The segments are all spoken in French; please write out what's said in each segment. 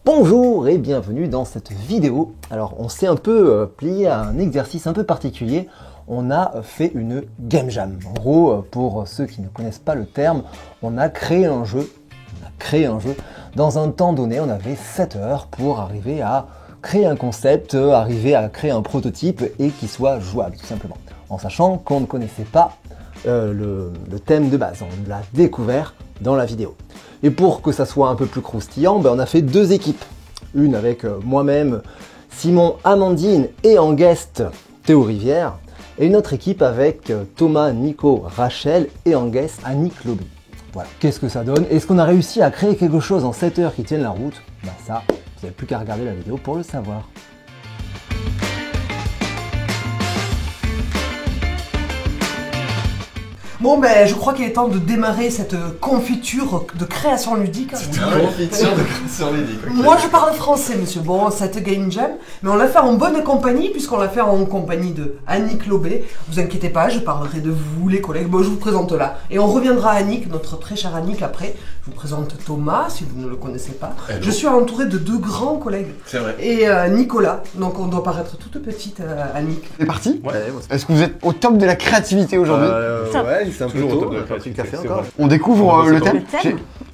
Bonjour et bienvenue dans cette vidéo. Alors on s'est un peu plié à un exercice un peu particulier. On a fait une game jam. En gros, pour ceux qui ne connaissent pas le terme, on a créé un jeu. Dans un temps donné, on avait 7 heures pour arriver à créer un concept, arriver à créer un prototype et qui soit jouable tout simplement. En sachant qu'on ne connaissait pas le thème de base, on l'a découvert dans la vidéo. Et pour que ça soit un peu plus croustillant, on a fait 2 équipes. Une avec moi-même, Simon, Amandine et en guest Théo Rivière. Et une autre équipe avec Thomas, Nico, Rachel et en guest Annick Lobby. Voilà, qu'est-ce que ça donne? Est-ce qu'on a réussi à créer quelque chose en 7 heures qui tienne la route? Ça, vous n'avez plus qu'à regarder la vidéo pour le savoir. Bon je crois qu'il est temps de démarrer cette confiture de création ludique. Confiture de création ludique. Okay. Moi je parle français monsieur, bon cette game jam, mais on l'a fait en bonne compagnie puisqu'on l'a fait en compagnie de Annick Lobé. Vous inquiétez pas, je parlerai de vous les collègues, bon je vous présente là. Et on reviendra à Annick, notre très chère Annick après. Je vous présente Thomas si vous ne le connaissez pas. Hello. Je suis entouré de 2 grands collègues. C'est vrai. Et Nicolas, donc on doit paraître toute petite Annick. C'est parti. Ouais. Est-ce que vous êtes au top de la créativité aujourd'hui? Ouais, c'est un peu tôt. On découvre le thème.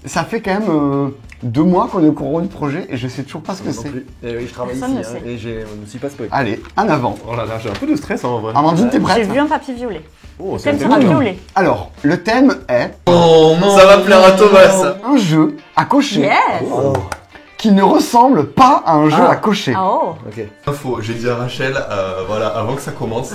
Ça fait quand même 2 mois qu'on est au courant du projet et je sais toujours pas ce que c'est. Et oui, je travaille ici et je ne suis pas spoilé. Allez, en avant. Oh là là, j'ai un peu de stress en vrai. Amandine, t'es prête? J'ai vu un papier violet. Oh, le thème sera violet. Alors, le thème est... Oh non, ça va plaire à Thomas. Un jeu à cocher. Yes. Qui ne ressemble pas à un jeu à cocher. Oh. Ok. Info, j'ai dit à Rachel, voilà, avant que ça commence,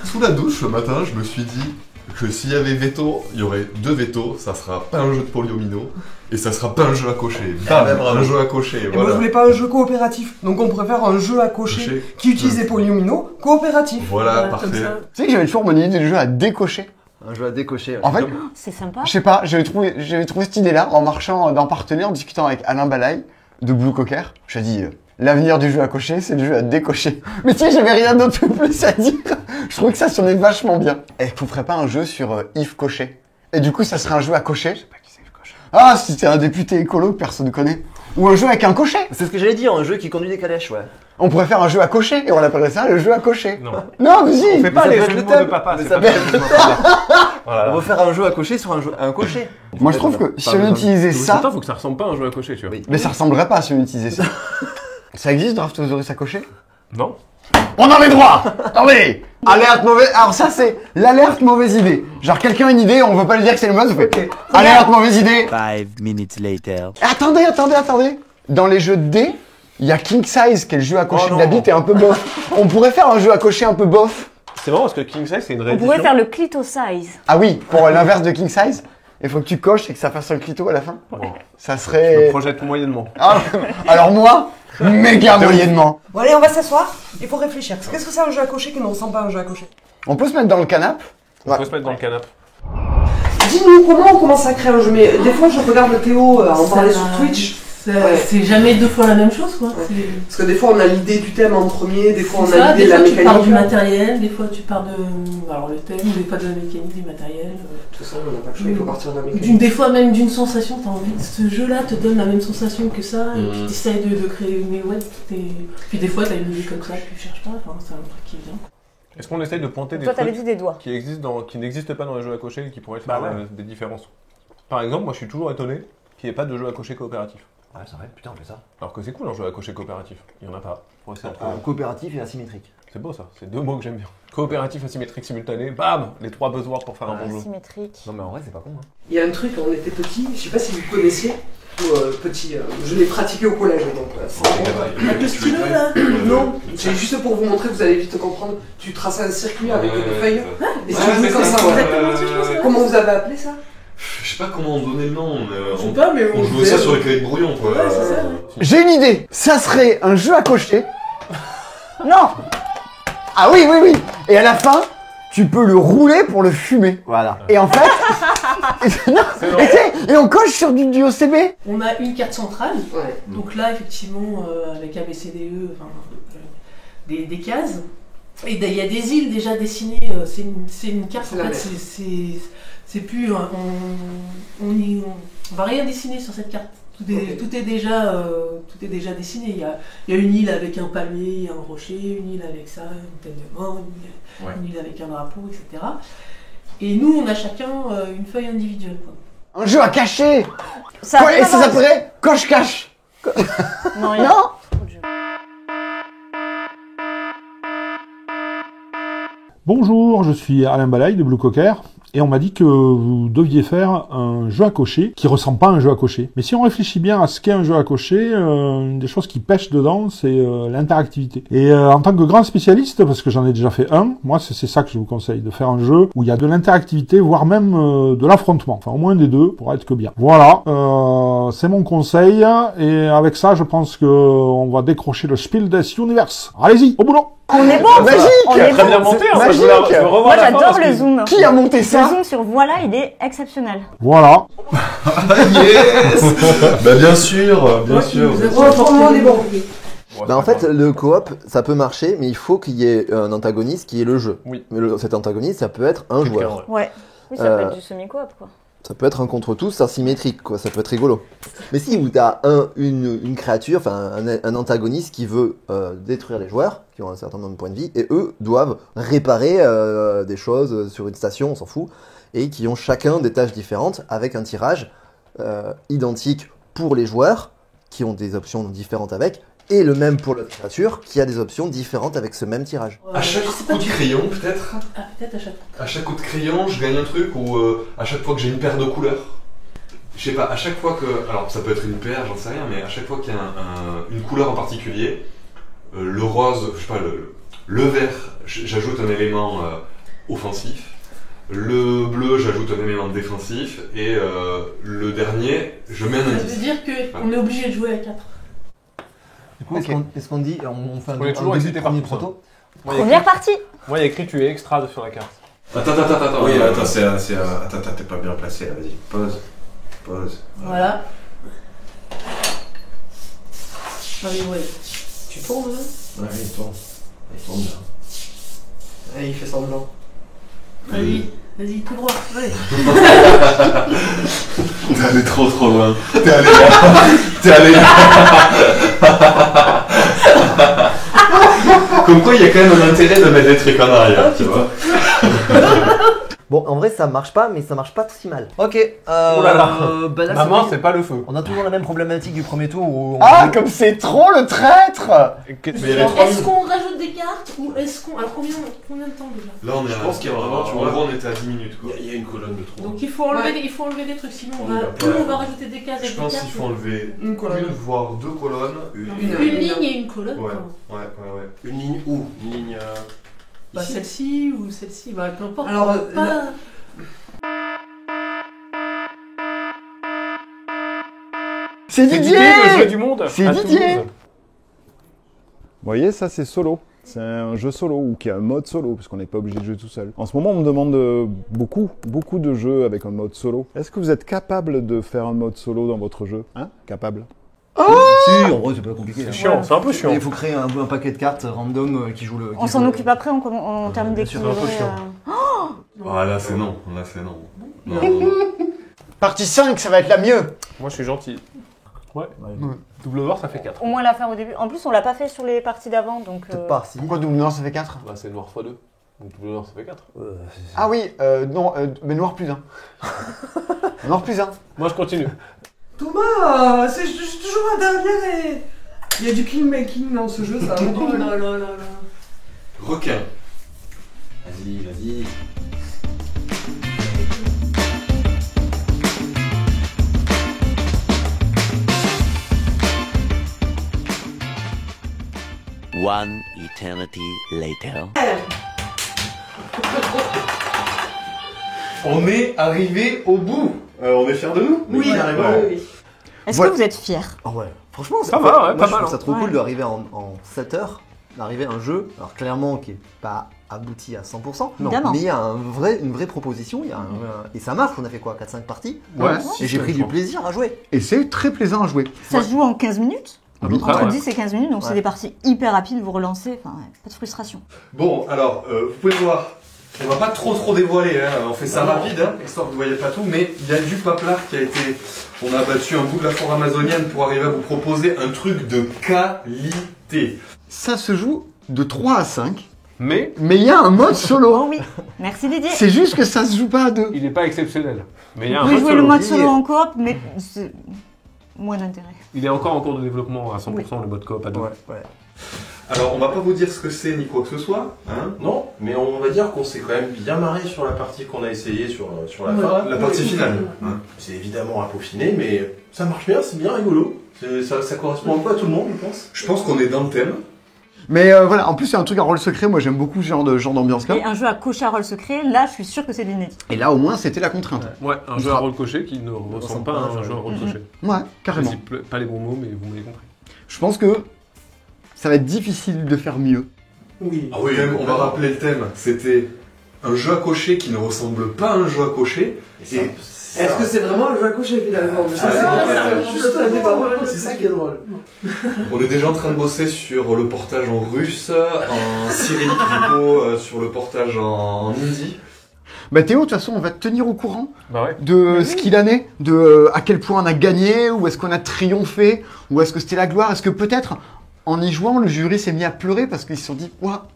sous la douche le matin, je me suis dit que s'il y avait veto, il y aurait 2 vétos, ça sera pas un jeu de polyomino et ça sera pas un jeu à cocher. Un jeu à cocher, et voilà. moi je voulais pas un jeu coopératif, donc on préfère un jeu à cocher qui utilisait polyomino coopératif. Voilà, parfait. Tu sais que j'avais toujours mon idée de jeu à décocher. Un jeu à décocher. En fait, c'est sympa. Je sais pas, j'avais trouvé cette idée-là en marchant d'un partenaire, en discutant avec Alain Balaye de Blue Cocker. Je lui ai dit, l'avenir du jeu à cocher, c'est le jeu à décocher. Mais tu sais, j'avais rien d'autre de plus à dire. Je trouvais que ça sonnait vachement bien. Et vous ferez pas un jeu sur Yves Cochet? Et du coup, ça serait un jeu à cocher. Je sais pas qui c'est Yves Cochet. Ah, c'était un député écolo que personne ne connaît. Ou un jeu avec un cocher. C'est ce que j'allais dire, un jeu qui conduit des calèches, ouais. On pourrait faire un jeu à cocher et on appellerait ça le jeu à cocher. Non. Non, vas-y. On fait pas les jeux de thème. papa, Mais c'est ça pas le papa. On va faire un jeu à cocher sur un cocher. Moi, je trouve que si on utilisait ça... Pourtant, faut que ça ressemble pas à un jeu à cocher, tu vois. Oui. Mais ça ressemblerait pas si on utilisait ça. Ça existe, Draftosaurus à cocher? Non. On en est droit. Attendez. Alerte mauvaise... Alors ça, c'est l'alerte mauvaise idée. Genre, quelqu'un a une idée, on veut pas lui dire que c'est une mauvaise, on fait... Alerte mauvaise idée. 5 minutes later. Attendez. Dans les jeux de dés, il y a King Size, qui est le jeu à cocher de la bite et un peu bof. On pourrait faire un jeu à cocher un peu bof. C'est marrant parce que King Size, c'est une On réédition. pourrait faire le clito size. Ah oui, pour l'inverse de King Size, il faut que tu coches et que ça fasse un clito à la fin. Bon. Ça Je serait... me projette moyennement. Ah, alors moi, méga moyennement. Bon allez, on va s'asseoir, il faut réfléchir. Qu'est-ce que c'est un jeu à cocher qui ne ressemble pas à un jeu à cocher? On peut se mettre dans le canapé. On peut se mettre dans le canapé. Dis-nous comment on commence à créer un jeu, mais des fois je regarde Théo en parler sur Twitch. C'est jamais 2 fois la même chose, quoi. Ouais. Parce que des fois on a l'idée du thème en premier, des fois on a l'idée des de la fois, tu pars mécanique. du matériel, des fois tu pars de le thème, des fois de la mécanique, du matériel. De toute façon on n'a pas le choix, il faut partir de la mécanique. Des fois même d'une sensation, t'as envie de ce jeu-là te donne la même sensation que ça, et puis t'essayes de créer une ouais, puis des fois t'as une idée comme ça, tu cherches pas, enfin c'est un truc qui vient. Est-ce qu'on essaye de pointer des Toi, t'avais trucs dit des doigts. qui n'existent pas dans les jeux à cocher et qui pourraient faire des différences? Par exemple, moi je suis toujours étonné qu'il n'y ait pas de jeu à cocher coopératif. Ouais, c'est vrai, putain, on fait ça. Alors que c'est cool un jeu à cocher coopératif. Il n'y en a pas. Coopératif et asymétrique. C'est beau ça, c'est 2 mots que j'aime bien. Coopératif, asymétrique, simultané, bam, les 3 buzzwords pour faire un bon jeu. Asymétrique. Non mais en vrai c'est pas con. Il y a un truc quand on était petit, je sais pas si vous connaissiez, je l'ai pratiqué au collège donc Avec le stylo là. Non, c'est juste pour vous montrer, vous allez vite comprendre. Tu traces un circuit avec des feuilles et tu joues comme ça. Comment vous avez appelé ça? Je sais pas comment on donnait le nom, Je sais pas, mais on jouait ça sur les cahiers de brouillon quoi. Ouais, c'est ça. J'ai une idée. Ça serait un jeu à cocher. Non. Ah oui. Et à la fin, tu peux le rouler pour le fumer. Voilà. Et en fait... et on coche sur du OCB. On a une carte centrale, Ouais. donc là effectivement avec ABCDE, des cases. Et il y a des îles déjà dessinées, c'est une carte, C'est en la fait, c'est plus, on va rien dessiner sur cette carte. Tout est déjà dessiné. Il y a une île avec un palmier, un rocher, une île avec ça, une tête de mort, une île avec un drapeau, etc. Et nous, on a chacun une feuille individuelle. Quoi. Un jeu à cacher. Ça Quoi, et ça s'appellerait coche-cache. Non, Bonjour, je suis Alain Balaye de Blue Cocker. Et on m'a dit que vous deviez faire un jeu à cocher qui ressemble pas à un jeu à cocher. Mais si on réfléchit bien à ce qu'est un jeu à cocher, une des choses qui pêche dedans, c'est l'interactivité. Et en tant que grand spécialiste, parce que j'en ai déjà fait un, moi c'est ça que je vous conseille, de faire un jeu où il y a de l'interactivité, voire même de l'affrontement. Enfin au moins des deux, pour être que bien. Voilà, c'est mon conseil. Et avec ça, je pense que on va décrocher le Spiel des Universe. Allez-y, au boulot. On est bon. Magique. On est Très bon. bien monté, hein, magique. je veux revoir Moi la fin j'adore parce le que- zoom. Qui a monté Le ça? zoom sur voilà, il est exceptionnel. Voilà. Yes. Bah bien sûr, bien sûr. On est bon. Bah en fait, le coop, ça peut marcher, mais il faut qu'il y ait un antagoniste qui est le jeu. Oui. Mais cet antagoniste, ça peut être un joueur. Ouais. Oui, ça peut être du semi-coop quoi. Ça peut être un contre tous asymétrique, quoi. Ça peut être rigolo. Mais si où t'as une créature, enfin un antagoniste qui veut détruire les joueurs, qui ont un certain nombre de points de vie, et eux doivent réparer des choses sur une station, on s'en fout, et qui ont chacun des tâches différentes avec un tirage identique pour les joueurs, qui ont des options différentes avec, et le même pour la créature, qui a des options différentes avec ce même tirage. À chaque Je sais pas, coup de crayon, peut-être. Ah, peut-être à chaque. À chaque coup de crayon, je gagne un truc ou à chaque fois que j'ai une paire de couleurs. Je sais pas, à chaque fois que. Alors, ça peut être une paire, j'en sais rien, mais à chaque fois qu'il y a une couleur en particulier, le rose, je sais pas, le vert, j'ajoute un élément offensif. Le bleu, j'ajoute un élément défensif. Et le dernier, je mets un Ça indice. veut dire qu'on est obligé de jouer à 4. Est-ce qu'on dit, on fait On est toujours excité par premier tout ça. proto? Moi, il y a Première partie. Moi, il y a écrit tu es extra sur la carte. Attends. Oui, attends, attends, t'es pas bien placé là, vas-y. Pause. Voilà. Allez, ouais. Tu tournes là? Ouais, il tourne bien. Et il fait semblant. Vas-y, tout droit. Allez. T'es allé trop loin. T'es allé là. Comme quoi, il y a quand même un intérêt de mettre des trucs en arrière, tu vois. Bon, en vrai, ça marche pas, mais ça marche pas si mal. Ok, Oh là là. bah là, Maman, c'est c'est pas le feu. on a toujours la même problématique du premier tour où on Ah, comme c'est trop le traître. Mais il y a les trois Est-ce qu'on rajoute des cartes ou est-ce qu'on. Alors combien de temps déjà? Là, on est Je pense qu'il y a vraiment, tu en vois. gros, on était à 10 minutes, quoi. Il y a une colonne de trop. Donc il faut enlever des trucs, sinon On y va pas. on va rajouter des cases Je avec pense des qu'il cartes. faut enlever Une colonne. une, voire deux colonnes. Une ligne et une colonne. Ouais, quoi. ouais. Une ligne où? Une ligne. Bah Ici. celle-ci ou celle-ci, bah peu importe. Alors, pas... C'est C'est Didier. le jeu du monde. C'est à Didier. Toulouse. Vous voyez, ça c'est solo. C'est un jeu solo ou qui a un mode solo, parce qu'on n'est pas obligé de jouer tout seul. En ce moment, on me demande beaucoup de jeux avec un mode solo. Est-ce que vous êtes capable de faire un mode solo dans votre jeu? Hein? Capable? Si, en vrai, c'est pas compliqué. C'est chiant, c'est un peu chiant. Il faut créer un paquet de cartes random qui joue le. On s'en occupe après, on termine bien sûr, d'équilibrer. un peu Ah, là, c'est non. Là, c'est non. Non. Partie 5, ça va être la mieux. Moi, je suis gentil. Ouais. Double noir, ça fait 4. Au moins la faire au début. En plus, on l'a pas fait sur les parties d'avant, donc. Peut-être pas, si. Pourquoi double noir ça fait 4? Bah, c'est noir x2. Donc double noir, ça fait 4. Ah oui, non, mais noir plus 1. Noir plus 1. Moi, je continue. Thomas, c'est toujours un dernier. Il y a du kingmaking dans ce jeu, ça. Oh là là là là. Requin. Vas-y. One eternity later. On est arrivé au bout. On est fiers de nous? Oui, Ouais. Est-ce Voilà. que vous êtes fiers? Ah ouais, franchement, Ça va, ouais, moi, pas je mal, trouve ça hein. trop cool Ouais. d'arriver en 7 heures, d'arriver à un jeu, alors clairement qui est pas abouti à 100%, Évidemment. mais il y a une vraie proposition, il y a et ça marche, on a fait quoi, 4-5 parties, Ouais. et j'ai pris du plaisir à jouer. Et c'est très plaisant à jouer. Ça se joue en 15 minutes? Oui, Entre ouais. 10 et 15 minutes, donc Ouais. c'est des parties hyper rapides, vous relancez, enfin, ouais, pas de frustration. Bon, alors, vous pouvez voir On va pas trop dévoiler, hein. On fait ça rapide, hein, histoire que vous voyez pas tout, mais il y a du paplard qui a été... On a battu un bout de la forêt amazonienne pour arriver à vous proposer un truc de qualité. Ça se joue de 3 à 5. Mais il y a un mode solo. Oh oui, merci Didier. C'est juste que ça se joue pas à 2. il n'est pas exceptionnel. Mais il y a Vous un pouvez mode jouer le solo. mode solo en coop, mais c'est moins d'intérêt. Il est encore en cours de développement à 100% le mode coop à 2. Ouais. Alors, on va pas vous dire ce que c'est ni quoi que ce soit, hein. Non, mais on va dire qu'on s'est quand même bien marré sur la partie qu'on a essayé sur la fin. La partie finale. Hein. C'est évidemment à peaufiner, mais ça marche bien, c'est bien rigolo. Ça correspond un peu à tout le monde, je pense. Je pense qu'on est dans le thème. Mais voilà, en plus c'est un truc à rôle secret, moi j'aime beaucoup ce genre d'ambiance là. Et un jeu à cocher à rôle secret, là je suis sûre que c'est de l'inédit. Et là au moins c'était la contrainte. Ouais, un jeu à rôle coché qui ne ressemble pas à un jeu à rôle coché. Ouais, carrément. Pas les bons mots, mais vous m'avez compris. Je pense que ça va être difficile de faire mieux. Oui. Ah oui, on va rappeler le thème. C'était un jeu à cocher qui ne ressemble pas à un jeu à cocher. Est-ce que c'est vraiment un jeu à cocher finalement? C'est ça qui est drôle. On est déjà en train de bosser sur le portage en russe, en cyrillique plutôt, sur le portage en hindi. Bah Théo, de toute façon on va te tenir au courant Bah de ce qu'il en est, de à quel point on a gagné, ou est-ce qu'on a triomphé, ou est-ce que c'était la gloire, est-ce que peut-être en y jouant le jury s'est mis à pleurer parce qu'ils se sont dit « Ouah,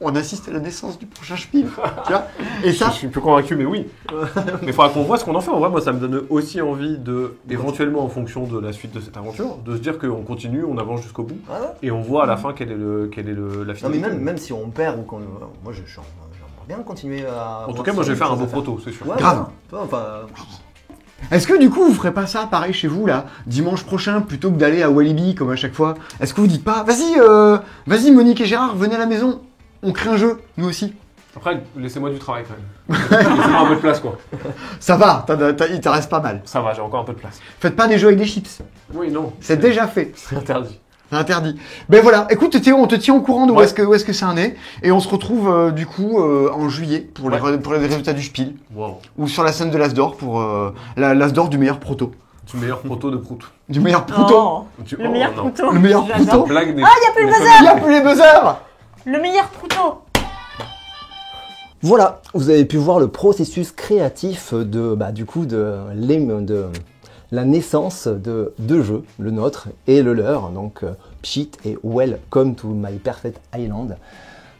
on assiste à la naissance du prochain Spiel !» Tu vois. Et ça, je suis plus convaincu, mais oui. Mais il faudra qu'on voit ce qu'on en fait. En vrai, moi, ça me donne aussi envie de, éventuellement, en fonction de la suite de cette aventure, de se dire qu'on continue, on avance jusqu'au bout, et on voit à la fin quelle est la finalité. Non mais même si on perd ou qu'on... Moi j'aimerais bien continuer à... En tout cas, moi je vais faire un beau proto, c'est sûr. Ouais, grave. Enfin, est-ce que du coup vous ferez pas ça pareil chez vous là, dimanche prochain, plutôt que d'aller à Walibi comme à chaque fois? Est-ce que vous dites pas, vas-y Monique et Gérard, venez à la maison, on crée un jeu, nous aussi? Après, laissez-moi du travail quand même. Laissez-moi un peu de place, quoi. Ça va, il te reste pas mal. Ça va, j'ai encore un peu de place. Faites pas des jeux avec des chips. Oui, non. C'est déjà fait. C'est interdit. C'est interdit. Ben voilà, écoute Théo, on te tient au courant de où est-ce que ça en est. Et on se retrouve du coup en juillet pour les résultats du Spiel. Wow. Ou sur la scène de l'Asdor pour l'Asdor du meilleur proto. Du meilleur proto de prout. Du meilleur proto. Oh, le meilleur non. proto. Le meilleur J'adore. proto. Blague des... Ah, il n'y a plus le Il buzzer. n'y a plus les buzzers. Le meilleur proto. voilà, vous avez pu voir le processus créatif de la naissance de deux jeux, le nôtre et le leur, donc Pshit et Welcome to My Perfect Island.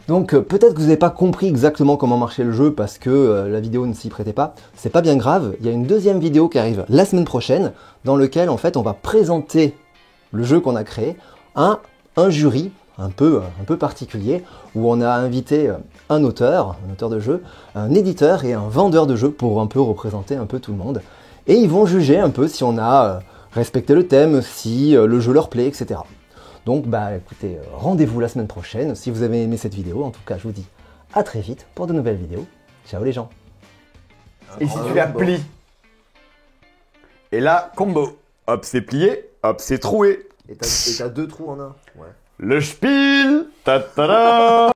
Donc peut-être que vous n'avez pas compris exactement comment marchait le jeu parce que la vidéo ne s'y prêtait pas. C'est pas bien grave, il y a une deuxième vidéo qui arrive la semaine prochaine dans lequel en fait on va présenter le jeu qu'on a créé à un jury un peu particulier où on a invité un auteur de jeu, un éditeur et un vendeur de jeu pour un peu représenter un peu tout le monde. Et ils vont juger un peu si on a respecté le thème, si le jeu leur plaît, etc. Donc bah écoutez, rendez-vous la semaine prochaine si vous avez aimé cette vidéo. En tout cas, je vous dis à très vite pour de nouvelles vidéos. Ciao les gens. Et si tu la plies? Et là, combo. Hop, c'est plié, hop, c'est troué. Et t'as deux trous en un. Ouais. Le Spiel. Ta-ta-da.